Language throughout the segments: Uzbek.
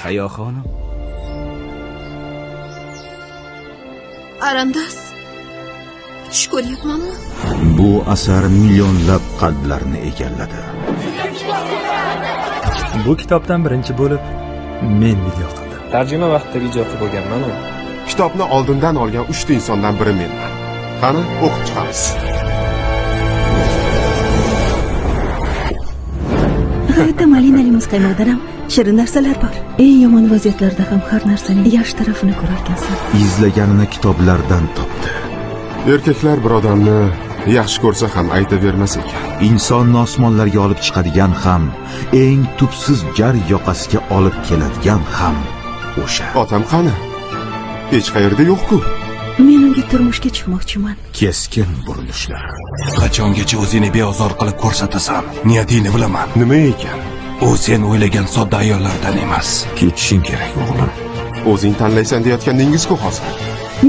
Hayo xonim. Arandas. Tush ko'ryapmanmi? Bu asar millionlab qalblarni egalladi. Bu kitobdan birinchi bo'lib men video qildim. Tarjima vaqtida video qilib bo'lganman. Kitobni oldindan olgan 3 ta insondan biri menman. Qani, o'qib chiqamiz. Hayotda malinali muzqaymoqdan ham shirin narsalar bor. Eng yomon vaziyatlarda ham har narsaning yaxshi tarafini ko'rarkansan. Izlaganini kitoblardan topdi. Erkaklar bir odamni yaxshi ko'rsa ham aytavermas ekan. Insonni osmonlarga olib chiqadigan ham, eng tubsiz jar yoqasiga olib keladigan ham o'sha. Otam qani? Hech qayerda yo'q-ku. Men unga turmushga chiqmoqchiman. Keskin burilishlar. Qachongacha o'zingni beozor qilib ko'rsatasan? Niyatingni bilaman. Nima ekan? U sen o'ylagan sodda ayollardan emas. Ketishing kerak o'g'lim. O'zing tanlaysan deyotgandingiz-ku hozir.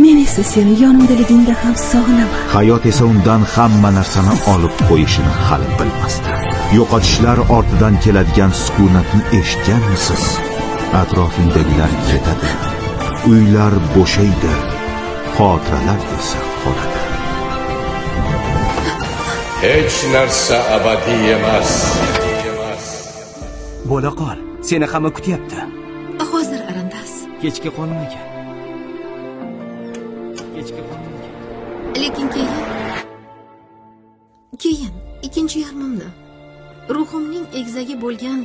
Men esa seni yonimdaligingda ham sog'inaman. Hayot esa undan hamma narsani olib qo'yishini hali bilmasdi. Yo'qotishlar ortidan keladigan sukunatni eshitganmisiz? Atrofingdagilar ketadi. Uylar bo'shaydi. Xotiralar esa qoladi. Hech narsa abadiy emas. Bo'la qol. Seni hamma kutyapti. Hozir Arandas. Kechki qolmagan. Kechki qolmagan. Lekin keyin ikkinchi yarmimni ruhimning egzagi bo'lgan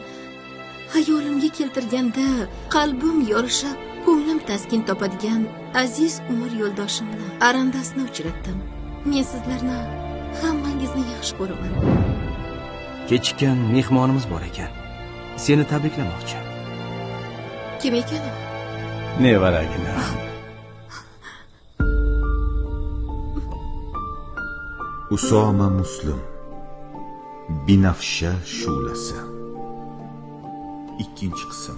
hayolimga keltirganda qalbim yorishib, ko'nglim taskin topadigan aziz umr yo'ldoshimni Arandasni uchratdim. Men sizlarni hammangizni yaxshi ko'raman. Kechikkan mehmonimiz bor ekan. Seni tabriklamoqchi. Kim ekan u? Nevaragina. Usoma Muslim. Binafsha shu'lasi. Ikkinchi qism.